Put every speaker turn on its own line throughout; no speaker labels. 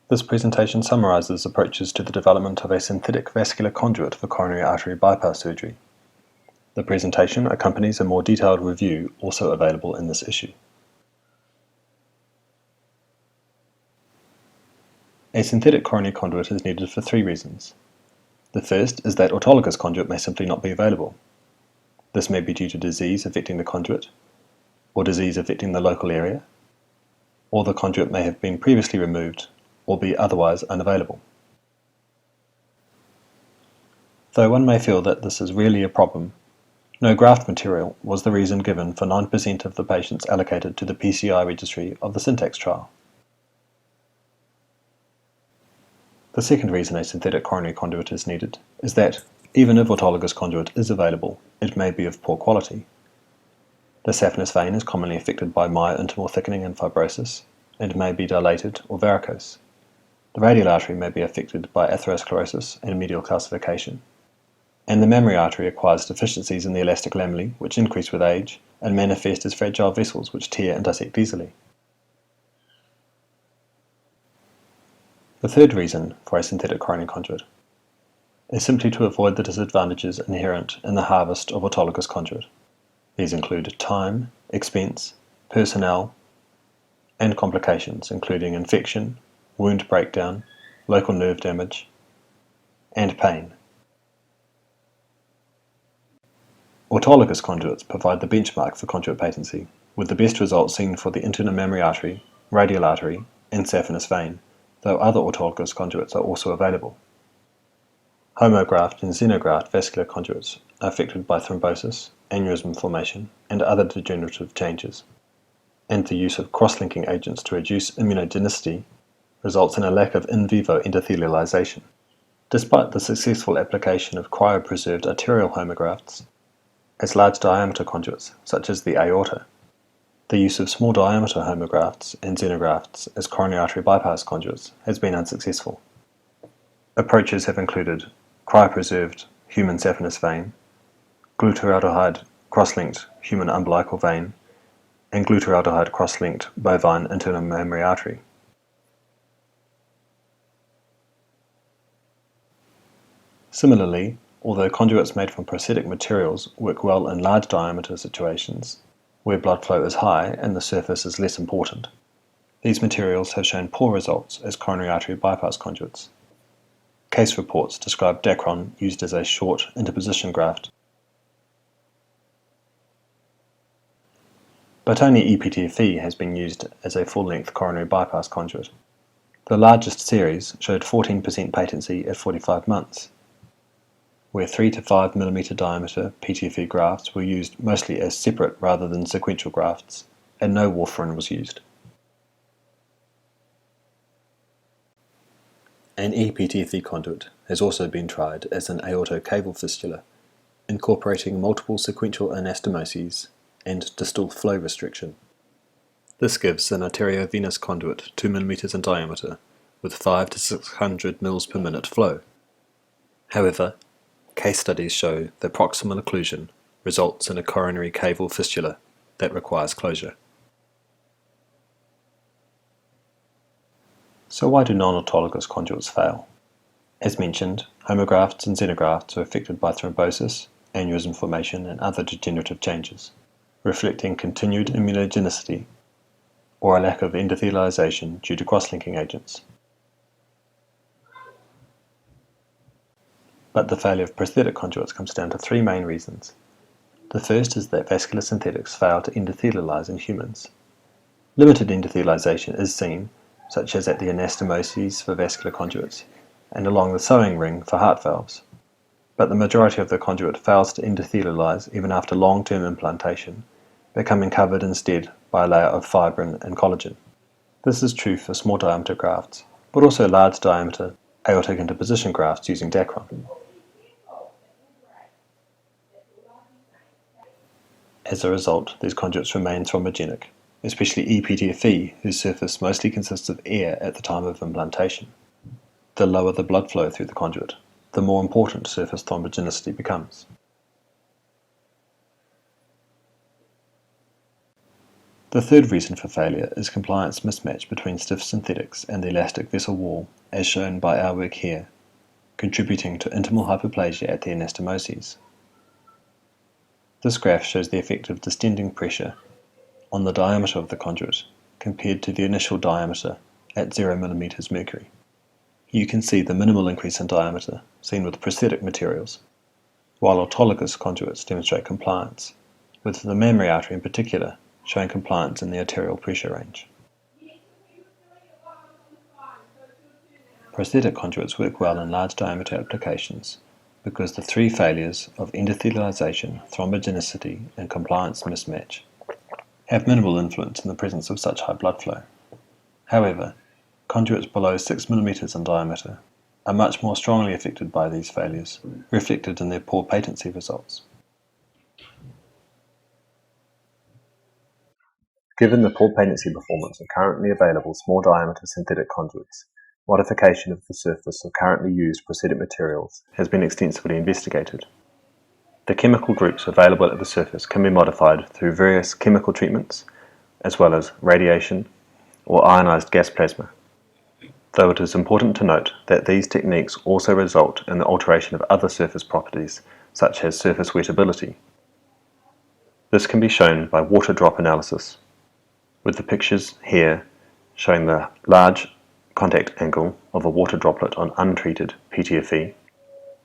This presentation summarizes approaches to the development of a synthetic vascular conduit for coronary artery bypass surgery. The presentation accompanies a more detailed review, also available in this issue. A synthetic coronary conduit is needed for three reasons. The first is that autologous conduit may simply not be available. This may be due to disease affecting the conduit, or disease affecting the local area, or the conduit may have been previously removed or be otherwise unavailable. Though one may feel that this is really a problem, no graft material was the reason given for 9% of the patients allocated to the PCI registry of the Syntax trial. The second reason a synthetic coronary conduit is needed is that, even if autologous conduit is available, it may be of poor quality. The saphenous vein is commonly affected by myointimal thickening and fibrosis, and may be dilated or varicose. The radial artery may be affected by atherosclerosis and medial calcification, and the mammary artery acquires deficiencies in the elastic lamellae, which increase with age and manifest as fragile vessels which tear and dissect easily. The third reason for a synthetic coronary conduit is simply to avoid the disadvantages inherent in the harvest of autologous conduit. These include time, expense, personnel, and complications including infection, wound breakdown, local nerve damage, and pain. Autologous conduits provide the benchmark for conduit patency, with the best results seen for the internal mammary artery, radial artery, and saphenous vein, though other autologous conduits are also available. Homograft and xenograft vascular conduits are affected by thrombosis, aneurysm formation, and other degenerative changes, and the use of cross-linking agents to reduce immunogenicity results in a lack of in vivo endothelialization. Despite the successful application of cryopreserved arterial homografts as large diameter conduits, such as the aorta, the use of small diameter homografts and xenografts as coronary artery bypass conduits has been unsuccessful. Approaches have included cryopreserved human saphenous vein, glutaraldehyde cross-linked human umbilical vein, and glutaraldehyde cross-linked bovine internal mammary artery. Similarly, although conduits made from prosthetic materials work well in large diameter situations, where blood flow is high and the surface is less important, these materials have shown poor results as coronary artery bypass conduits. Case reports describe Dacron used as a short interposition graft. But only EPTFE has been used as a full-length coronary bypass conduit. The largest series showed 14% patency at 45 months, where 3 to 5 mm diameter PTFE grafts were used mostly as separate rather than sequential grafts, and no warfarin was used. An EPTFE conduit has also been tried as an aortocaval fistula, incorporating multiple sequential anastomoses and distal flow restriction. This gives an arteriovenous conduit 2 mm in diameter with 5 to 600 mL per minute flow. However, case studies show that proximal occlusion results in a coronary caval fistula that requires closure. So why do non-autologous conduits fail? As mentioned, homografts and xenografts are affected by thrombosis, aneurysm formation, and other degenerative changes, reflecting continued immunogenicity or a lack of endothelialization due to cross-linking agents. But the failure of prosthetic conduits comes down to three main reasons. The first is that vascular synthetics fail to endothelialize in humans. Limited endothelialization is seen, such as at the anastomoses for vascular conduits and along the sewing ring for heart valves. But the majority of the conduit fails to endothelialize even after long-term implantation, becoming covered instead by a layer of fibrin and collagen. This is true for small diameter grafts, but also large diameter aortic interposition grafts using Dacron. As a result, these conduits remain thrombogenic, especially EPTFE, whose surface mostly consists of air at the time of implantation. The lower the blood flow through the conduit, the more important surface thrombogenicity becomes. The third reason for failure is compliance mismatch between stiff synthetics and the elastic vessel wall, as shown by our work here, contributing to intimal hyperplasia at the anastomoses. This graph shows the effect of distending pressure on the diameter of the conduit compared to the initial diameter at 0 mm mercury. You can see the minimal increase in diameter seen with prosthetic materials, while autologous conduits demonstrate compliance, with the mammary artery in particular showing compliance in the arterial pressure range. Prosthetic conduits work well in large diameter applications because the three failures of endothelialization, thrombogenicity, and compliance mismatch have minimal influence in the presence of such high blood flow. However, conduits below 6 mm in diameter are much more strongly affected by these failures, reflected in their poor patency results. Given the poor patency performance of currently available small diameter synthetic conduits, modification of the surface of currently used prosthetic materials has been extensively investigated. The chemical groups available at the surface can be modified through various chemical treatments, as well as radiation or ionized gas plasma, though it is important to note that these techniques also result in the alteration of other surface properties, such as surface wettability. This can be shown by water drop analysis, with the pictures here showing the large contact angle of a water droplet on untreated PTFE,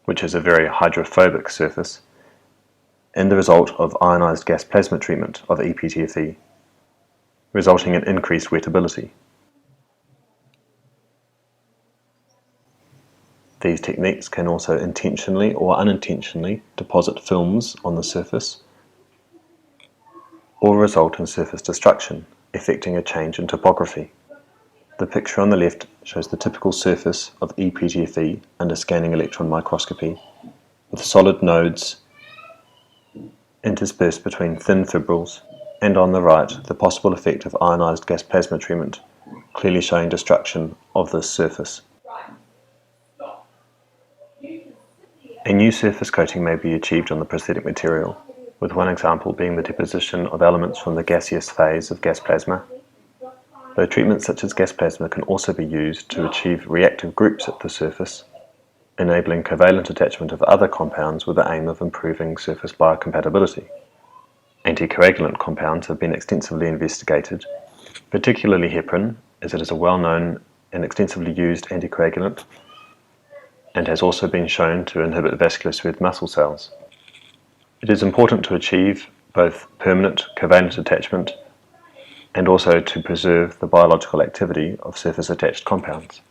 which is a very hydrophobic surface, and the result of ionized gas plasma treatment of ePTFE, resulting in increased wettability. These techniques can also intentionally or unintentionally deposit films on the surface or result in surface destruction, affecting a change in topography. The picture on the left shows the typical surface of ePTFE under scanning electron microscopy, with solid nodes interspersed between thin fibrils, and on the right the possible effect of ionized gas plasma treatment, clearly showing destruction of this surface. A new surface coating may be achieved on the prosthetic material, with one example being the deposition of elements from the gaseous phase of gas plasma, though treatments such as gas plasma can also be used to achieve reactive groups at the surface, enabling covalent attachment of other compounds with the aim of improving surface biocompatibility. Anticoagulant compounds have been extensively investigated, particularly heparin, as it is a well-known and extensively used anticoagulant, and has also been shown to inhibit vascular smooth muscle cells. It is important to achieve both permanent covalent attachment and also to preserve the biological activity of surface-attached compounds.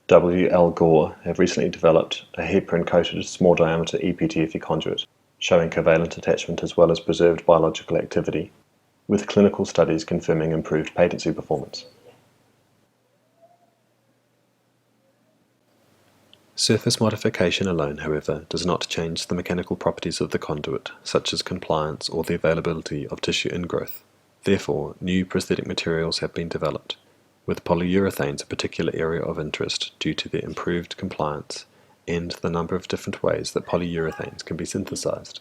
W. L. Gore have recently developed a heparin-coated small-diameter ePTFE conduit showing covalent attachment as well as preserved biological activity, with clinical studies confirming improved patency performance. Surface modification alone, however, does not change the mechanical properties of the conduit, such as compliance or the availability of tissue ingrowth. Therefore, new prosthetic materials have been developed, with polyurethanes a particular area of interest due to their improved compliance and the number of different ways that polyurethanes can be synthesized.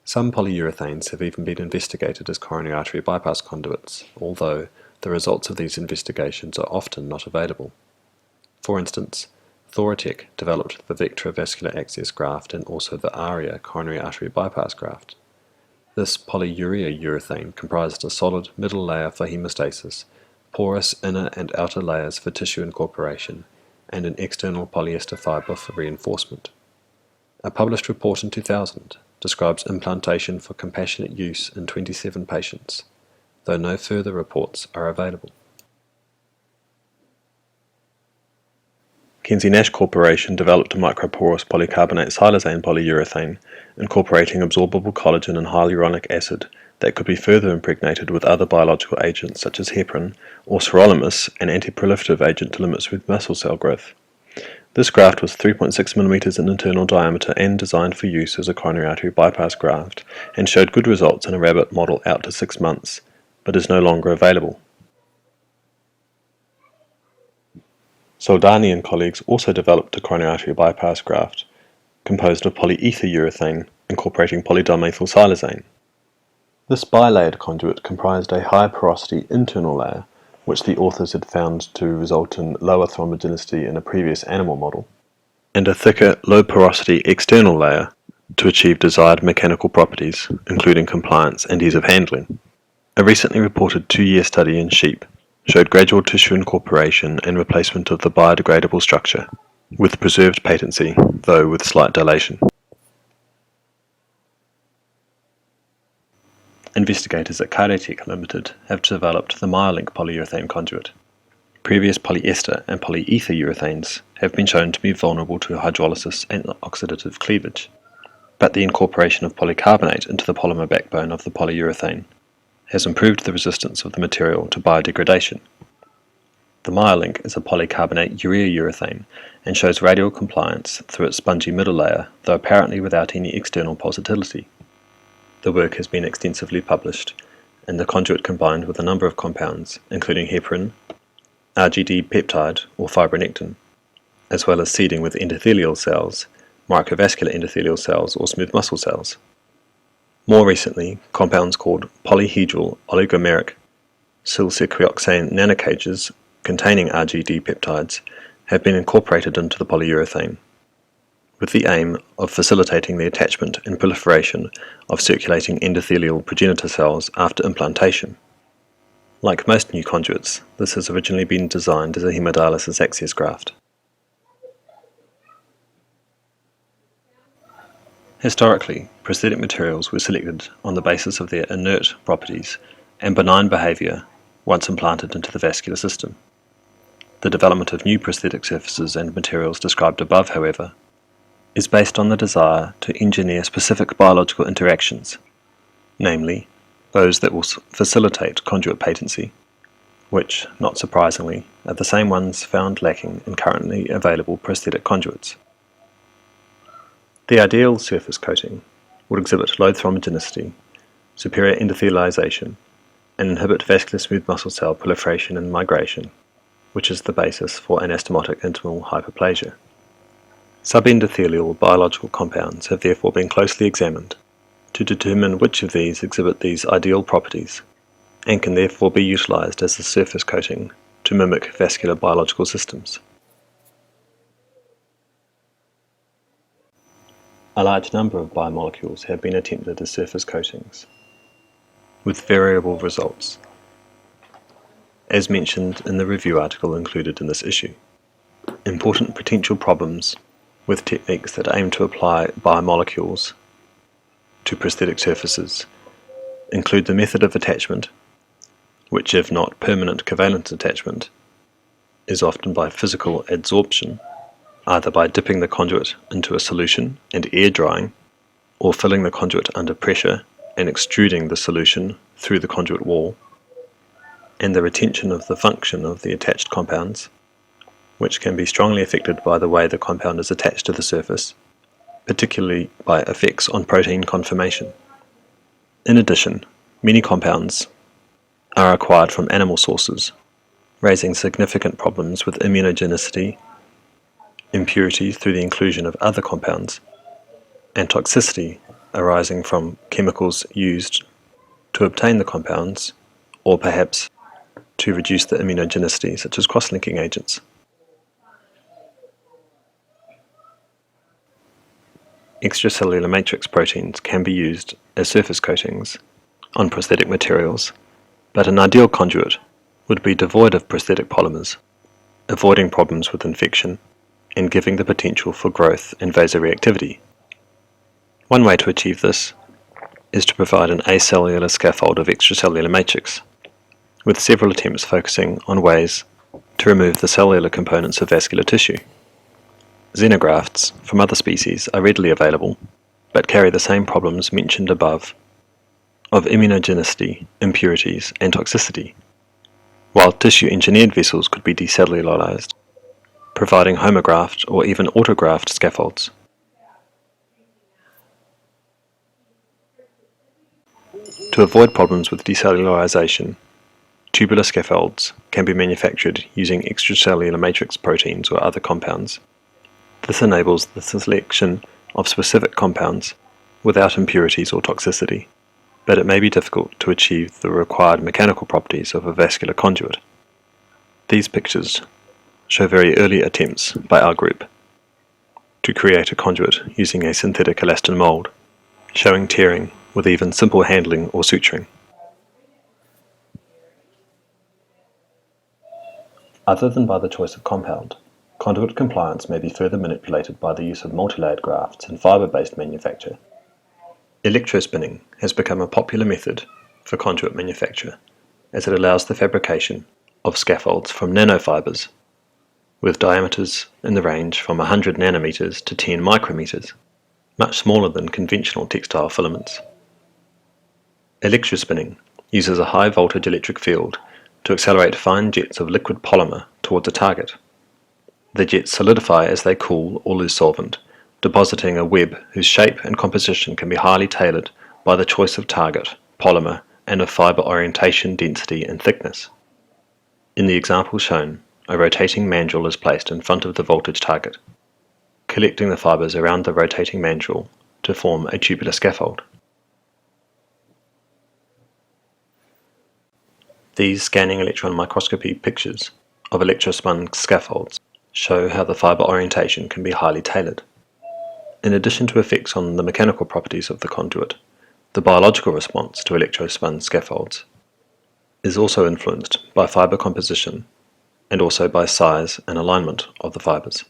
Some polyurethanes have even been investigated as coronary artery bypass conduits, although the results of these investigations are often not available. For instance, Thoratec developed the Vectra vascular access graft and also the Aria coronary artery bypass graft. This polyurea urethane comprised a solid middle layer for hemostasis, porous inner and outer layers for tissue incorporation, and an external polyester fiber for reinforcement. A published report in 2000 describes implantation for compassionate use in 27 patients, though no further reports are available. Nash Corporation developed a microporous polycarbonate silazane polyurethane incorporating absorbable collagen and hyaluronic acid that could be further impregnated with other biological agents such as heparin or sirolimus, an antiproliferative agent to limit smooth muscle cell growth. This graft was 3.6 mm in internal diameter and designed for use as a coronary artery bypass graft and showed good results in a rabbit model out to 6 months, but is no longer available. Soldani and colleagues also developed a coronary artery bypass graft composed of polyether urethane incorporating polydimethyl silazane. This bilayered conduit comprised a high porosity internal layer, which the authors had found to result in lower thrombogenicity in a previous animal model, and a thicker, low porosity external layer to achieve desired mechanical properties, including compliance and ease of handling. A recently reported 2-year study in sheep showed gradual tissue incorporation and replacement of the biodegradable structure, with preserved patency, though with slight dilation. Investigators at Cardiothorac Limited have developed the MyoLink polyurethane conduit. Previous polyester and polyether urethanes have been shown to be vulnerable to hydrolysis and oxidative cleavage, but the incorporation of polycarbonate into the polymer backbone of the polyurethane has improved the resistance of the material to biodegradation. The MyoLink is a polycarbonate urea urethane and shows radial compliance through its spongy middle layer, though apparently without any external pulsatility. The work has been extensively published, and the conduit combined with a number of compounds, including heparin, RGD peptide or fibronectin, as well as seeding with endothelial cells, microvascular endothelial cells or smooth muscle cells. More recently, compounds called polyhedral oligomeric silcyclioxane nanocages containing RGD peptides have been incorporated into the polyurethane, with the aim of facilitating the attachment and proliferation of circulating endothelial progenitor cells after implantation. Like most new conduits, this has originally been designed as a hemodialysis access graft. Historically, prosthetic materials were selected on the basis of their inert properties and benign behavior once implanted into the vascular system. The development of new prosthetic surfaces and materials described above, however, is based on the desire to engineer specific biological interactions, namely, those that will facilitate conduit patency, which, not surprisingly, are the same ones found lacking in currently available prosthetic conduits. The ideal surface coating would exhibit low thrombogenicity, superior endothelialization, and inhibit vascular smooth muscle cell proliferation and migration, which is the basis for anastomotic intimal hyperplasia. Subendothelial biological compounds have therefore been closely examined to determine which of these exhibit these ideal properties and can therefore be utilized as a surface coating to mimic vascular biological systems. A large number of biomolecules have been attempted as surface coatings, with variable results, as mentioned in the review article included in this issue. Important potential problems with techniques that aim to apply biomolecules to prosthetic surfaces include the method of attachment, which, if not permanent covalent attachment, is often by physical adsorption, either by dipping the conduit into a solution and air drying, or filling the conduit under pressure and extruding the solution through the conduit wall, and the retention of the function of the attached compounds, which can be strongly affected by the way the compound is attached to the surface, particularly by effects on protein conformation. In addition, many compounds are acquired from animal sources, raising significant problems with immunogenicity, impurities through the inclusion of other compounds, and toxicity arising from chemicals used to obtain the compounds, or perhaps to reduce the immunogenicity, such as cross-linking agents. Extracellular matrix proteins can be used as surface coatings on prosthetic materials, but an ideal conduit would be devoid of prosthetic polymers, avoiding problems with infection and giving the potential for growth and vasoreactivity. One way to achieve this is to provide an acellular scaffold of extracellular matrix, with several attempts focusing on ways to remove the cellular components of vascular tissue. Xenografts from other species are readily available, but carry the same problems mentioned above of immunogenicity, impurities, and toxicity, while tissue-engineered vessels could be decellularized, providing homograft or even autograft scaffolds. To avoid problems with decellularization, tubular scaffolds can be manufactured using extracellular matrix proteins or other compounds. This enables the selection of specific compounds without impurities or toxicity. but it may be difficult to achieve the required mechanical properties of a vascular conduit. These pictures show very early attempts by our group to create a conduit using a synthetic elastin mold, showing tearing with even simple handling or suturing. Other than by the choice of compound, conduit compliance may be further manipulated by the use of multilayered grafts and fibre-based manufacture. Electrospinning has become a popular method for conduit manufacture, as it allows the fabrication of scaffolds from nanofibers, with diameters in the range from 100 nanometers to 10 micrometers, much smaller than conventional textile filaments. Electrospinning uses a high voltage electric field to accelerate fine jets of liquid polymer towards a target. The jets solidify as they cool or lose solvent, depositing a web whose shape and composition can be highly tailored by the choice of target, polymer, and of fiber orientation, density, and thickness. In the example shown, a rotating mandrel is placed in front of the voltage target, collecting the fibers around the rotating mandrel to form a tubular scaffold. These scanning electron microscopy pictures of electrospun scaffolds show how the fiber orientation can be highly tailored. In addition to effects on the mechanical properties of the conduit, the biological response to electrospun scaffolds is also influenced by fiber composition and also by size and alignment of the fibers.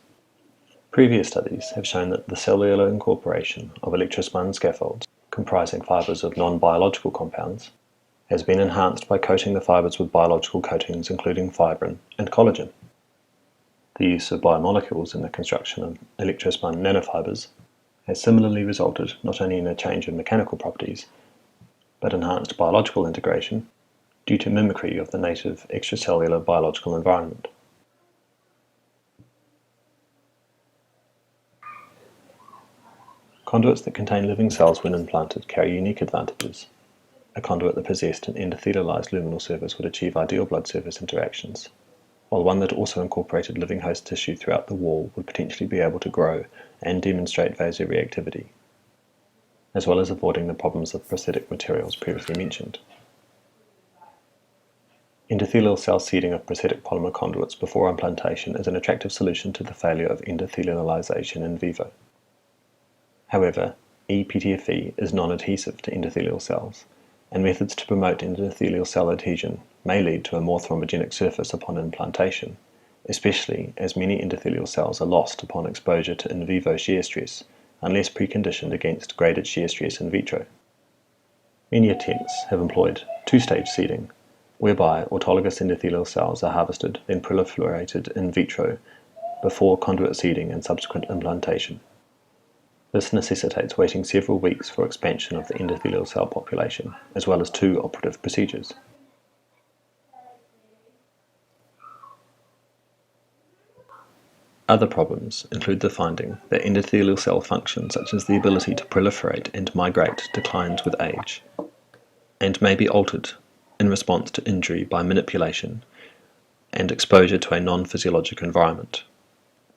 Previous studies have shown that the cellular incorporation of electrospun scaffolds, comprising fibers of non-biological compounds, has been enhanced by coating the fibers with biological coatings including fibrin and collagen. The use of biomolecules in the construction of electrospun nanofibers has similarly resulted not only in a change in mechanical properties, but enhanced biological integration due to mimicry of the native extracellular biological environment. Conduits that contain living cells when implanted carry unique advantages. A conduit that possessed an endothelialized luminal surface would achieve ideal blood surface interactions, while one that also incorporated living host tissue throughout the wall would potentially be able to grow and demonstrate vasoreactivity, as well as avoiding the problems of prosthetic materials previously mentioned. Endothelial cell seeding of prosthetic polymer conduits before implantation is an attractive solution to the failure of endothelialization in vivo. However, ePTFE is non-adhesive to endothelial cells, and methods to promote endothelial cell adhesion may lead to a more thrombogenic surface upon implantation, especially as many endothelial cells are lost upon exposure to in vivo shear stress, unless preconditioned against graded shear stress in vitro. Many attempts have employed two-stage seeding, whereby autologous endothelial cells are harvested, then proliferated in vitro before conduit seeding and subsequent implantation. This necessitates waiting several weeks for expansion of the endothelial cell population, as well as two operative procedures. Other problems include the finding that endothelial cell function, such as the ability to proliferate and migrate, declines with age, and may be altered in response to injury by manipulation and exposure to a non-physiologic environment,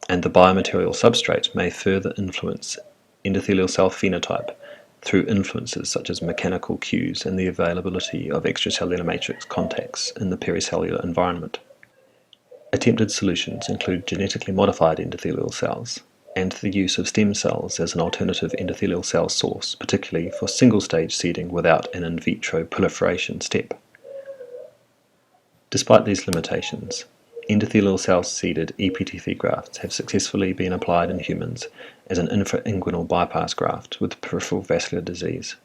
and the biomaterial substrate may further influence endothelial cell phenotype through influences such as mechanical cues and the availability of extracellular matrix contacts in the pericellular environment. Attempted solutions include genetically modified endothelial cells and the use of stem cells as an alternative endothelial cell source, particularly for single-stage seeding without an in vitro proliferation step. Despite these limitations, endothelial cell-seeded ePTFE grafts have successfully been applied in humans as an infrainguinal bypass graft with peripheral vascular disease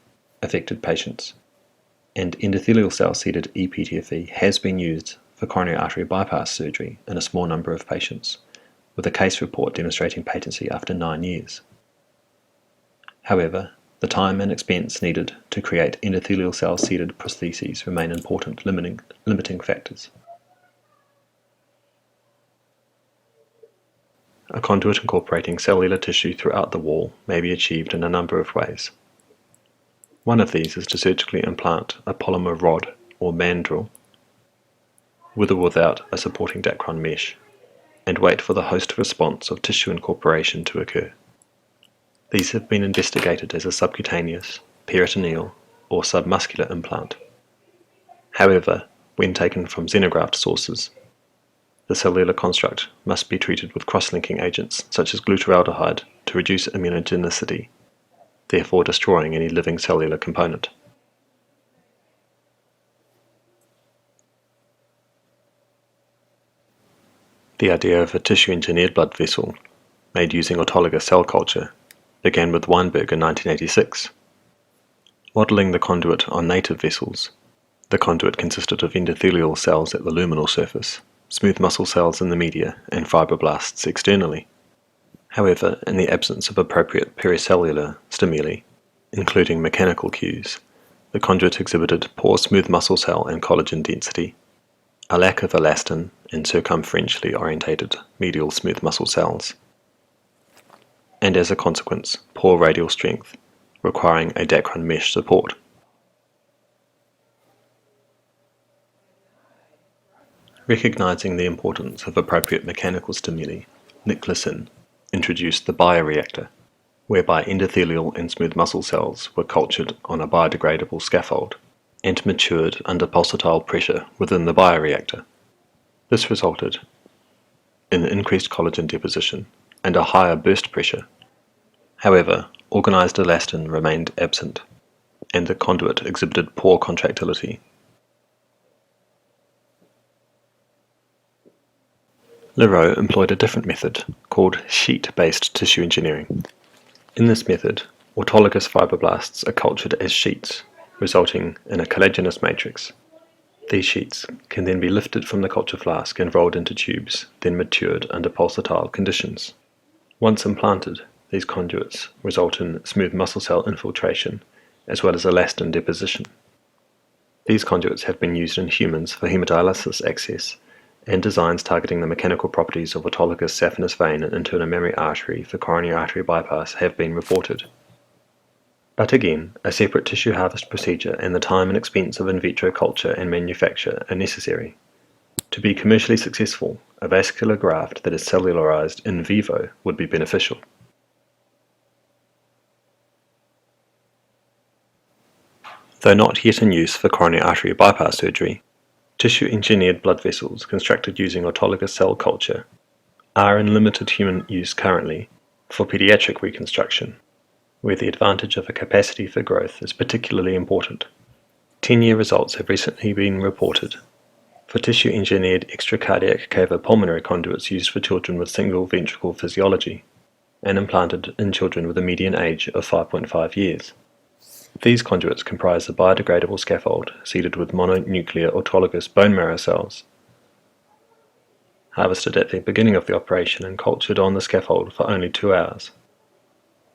affected patients, and endothelial cell-seeded ePTFE has been used for coronary artery bypass surgery in a small number of patients, with a case report demonstrating patency after 9 years. However, the time and expense needed to create endothelial cell-seeded prostheses remain important limiting factors. A conduit incorporating cellular tissue throughout the wall may be achieved in a number of ways. One of these is to surgically implant a polymer rod or mandrel with or without a supporting dacron mesh, and wait for the host response of tissue incorporation to occur. These have been investigated as a subcutaneous, peritoneal, or submuscular implant. However, when taken from xenograft sources, the cellular construct must be treated with cross-linking agents such as glutaraldehyde to reduce immunogenicity, therefore destroying any living cellular component. The idea of a tissue-engineered blood vessel, made using autologous cell culture, began with Weinberg in 1986. Modelling the conduit on native vessels, the conduit consisted of endothelial cells at the luminal surface, smooth muscle cells in the media, and fibroblasts externally. However, in the absence of appropriate pericellular stimuli, including mechanical cues, the conduit exhibited poor smooth muscle cell and collagen density, a lack of elastin and circumferentially orientated medial smooth muscle cells, and as a consequence, poor radial strength, requiring a Dacron mesh support. Recognizing the importance of appropriate mechanical stimuli, Nicholson introduced the bioreactor, whereby endothelial and smooth muscle cells were cultured on a biodegradable scaffold and matured under pulsatile pressure within the bioreactor. This resulted in increased collagen deposition and a higher burst pressure. However, organized elastin remained absent, and the conduit exhibited poor contractility. Leroux employed a different method called sheet-based tissue engineering. In this method, autologous fibroblasts are cultured as sheets, resulting in a collagenous matrix. These sheets can then be lifted from the culture flask and rolled into tubes, then matured under pulsatile conditions. Once implanted, these conduits result in smooth muscle cell infiltration, as well as elastin deposition. These conduits have been used in humans for hemodialysis access, and designs targeting the mechanical properties of autologous saphenous vein and internal mammary artery for coronary artery bypass have been reported. But again, a separate tissue harvest procedure and the time and expense of in vitro culture and manufacture are necessary. To be commercially successful, a vascular graft that is cellularized in vivo would be beneficial. Though not yet in use for coronary artery bypass surgery, tissue-engineered blood vessels constructed using autologous cell culture are in limited human use currently for pediatric reconstruction, where the advantage of a capacity for growth is particularly important. 10-year results have recently been reported for tissue-engineered extracardiac cavopulmonary conduits used for children with single ventricle physiology and implanted in children with a median age of 5.5 years. These conduits comprise a biodegradable scaffold seeded with mononuclear autologous bone marrow cells, harvested at the beginning of the operation and cultured on the scaffold for only 2 hours.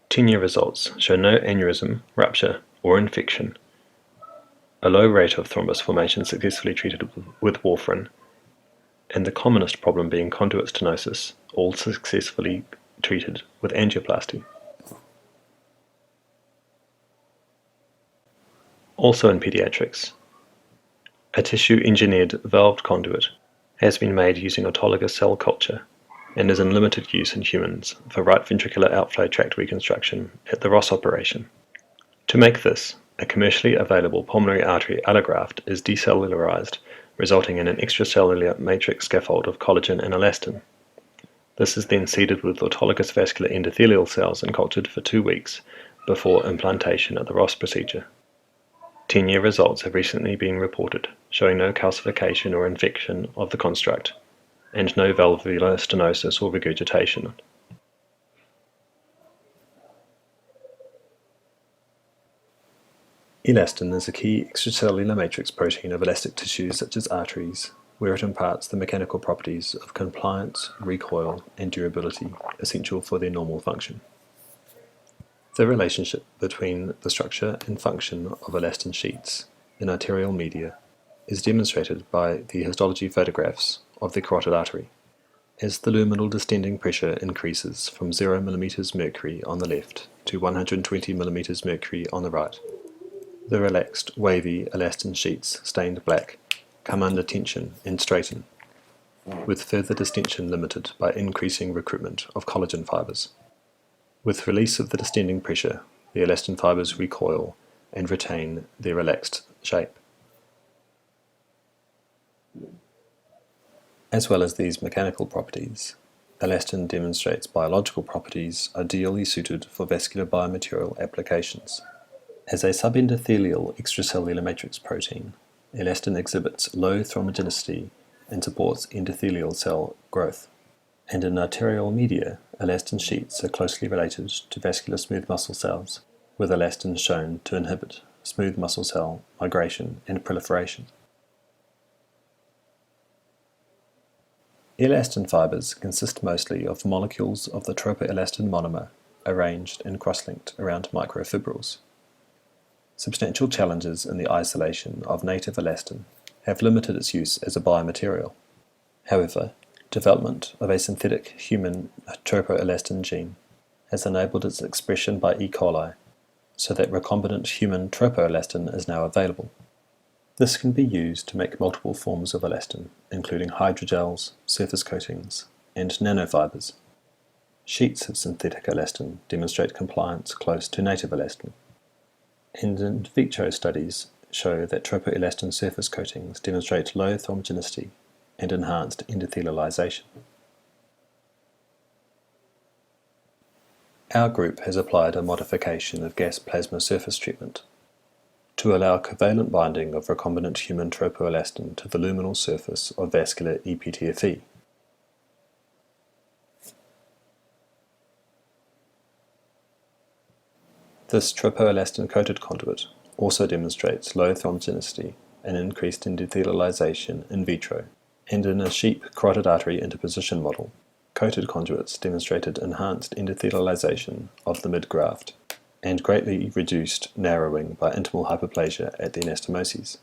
10-year results show no aneurysm, rupture, or infection, a low rate of thrombus formation successfully treated with warfarin, and the commonest problem being conduit stenosis, all successfully treated with angioplasty. Also in pediatrics, a tissue-engineered valved conduit has been made using autologous cell culture and is in limited use in humans for right ventricular outflow tract reconstruction at the Ross operation. To make this, a commercially available pulmonary artery allograft is decellularized, resulting in an extracellular matrix scaffold of collagen and elastin. This is then seeded with autologous vascular endothelial cells and cultured for 2 weeks before implantation at the Ross procedure. 10-year results have recently been reported, showing no calcification or infection of the construct, and no valvular stenosis or regurgitation. Elastin is a key extracellular matrix protein of elastic tissues such as arteries, where it imparts the mechanical properties of compliance, recoil, and durability essential for their normal function. The relationship between the structure and function of elastin sheets in arterial media is demonstrated by the histology photographs of the carotid artery. As the luminal distending pressure increases from 0 mm mercury on the left to 120 mm mercury on the right, the relaxed, wavy elastin sheets, stained black, come under tension and straighten, with further distension limited by increasing recruitment of collagen fibers. With release of the distending pressure, the elastin fibers recoil and retain their relaxed shape. As well as these mechanical properties, elastin demonstrates biological properties ideally suited for vascular biomaterial applications. As a subendothelial extracellular matrix protein, elastin exhibits low thrombogenicity and supports endothelial cell growth. And in arterial media, elastin sheets are closely related to vascular smooth muscle cells, with elastin shown to inhibit smooth muscle cell migration and proliferation. Elastin fibers consist mostly of molecules of the tropoelastin monomer arranged and cross-linked around microfibrils. Substantial challenges in the isolation of native elastin have limited its use as a biomaterial. However, development of a synthetic human tropoelastin gene has enabled its expression by E. coli, so that recombinant human tropoelastin is now available. This can be used to make multiple forms of elastin, including hydrogels, surface coatings, and nanofibers. Sheets of synthetic elastin demonstrate compliance close to native elastin, and in vitro studies show that tropoelastin surface coatings demonstrate low thrombogenicity and enhanced endothelialization. Our group has applied a modification of gas plasma surface treatment to allow covalent binding of recombinant human tropoelastin to the luminal surface of vascular EPTFE. This tropoelastin-coated conduit also demonstrates low thrombogenicity and increased endothelialization in vitro, and in a sheep carotid artery interposition model, coated conduits demonstrated enhanced endothelialization of the mid-graft and greatly reduced narrowing by intimal hyperplasia at the anastomoses.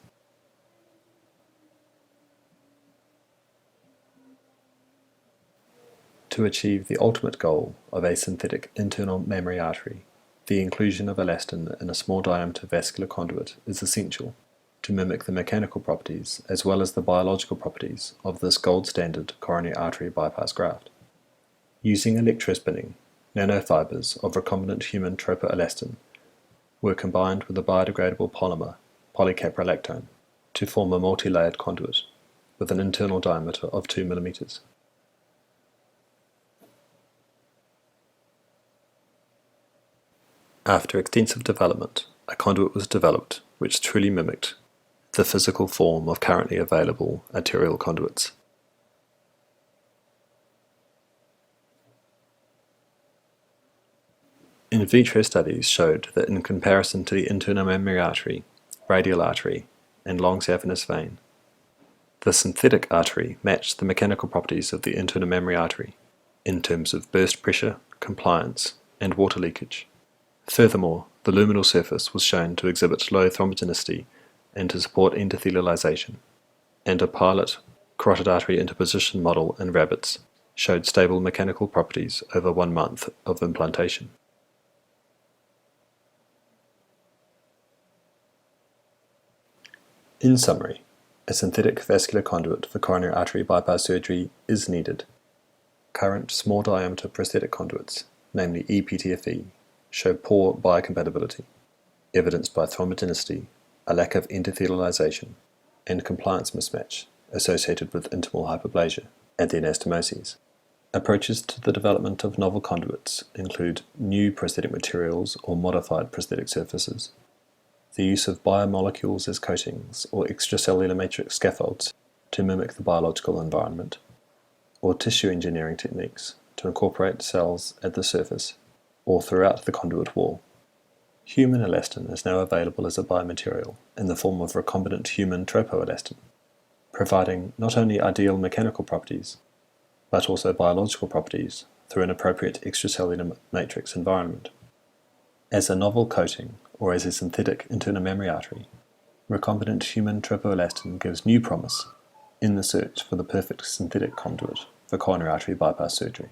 To achieve the ultimate goal of a synthetic internal mammary artery, the inclusion of elastin in a small diameter vascular conduit is essential to mimic the mechanical properties as well as the biological properties of this gold standard coronary artery bypass graft. Using electrospinning, nanofibers of recombinant human tropoelastin were combined with a biodegradable polymer, polycaprolactone, to form a multi-layered conduit with an internal diameter of 2 mm. After extensive development, a conduit was developed which truly mimicked the physical form of currently available arterial conduits. In vitro studies showed that in comparison to the internal mammary artery, radial artery, and long saphenous vein, the synthetic artery matched the mechanical properties of the internal mammary artery in terms of burst pressure, compliance, and water leakage. Furthermore, the luminal surface was shown to exhibit low thrombogenicity and to support endothelialization, and a pilot carotid artery interposition model in rabbits showed stable mechanical properties over 1 month of implantation. In summary, a synthetic vascular conduit for coronary artery bypass surgery is needed. Current small diameter prosthetic conduits, namely EPTFE, show poor biocompatibility, evidenced by thrombogenicity, a lack of endothelialization, and compliance mismatch associated with intimal hyperplasia at the anastomoses. Approaches to the development of novel conduits include new prosthetic materials or modified prosthetic surfaces, the use of biomolecules as coatings or extracellular matrix scaffolds to mimic the biological environment, or tissue engineering techniques to incorporate cells at the surface or throughout the conduit wall. Human elastin is now available as a biomaterial in the form of recombinant human tropoelastin, providing not only ideal mechanical properties, but also biological properties through an appropriate extracellular matrix environment. As a novel coating or as a synthetic internal mammary artery, recombinant human tropoelastin gives new promise in the search for the perfect synthetic conduit for coronary artery bypass surgery.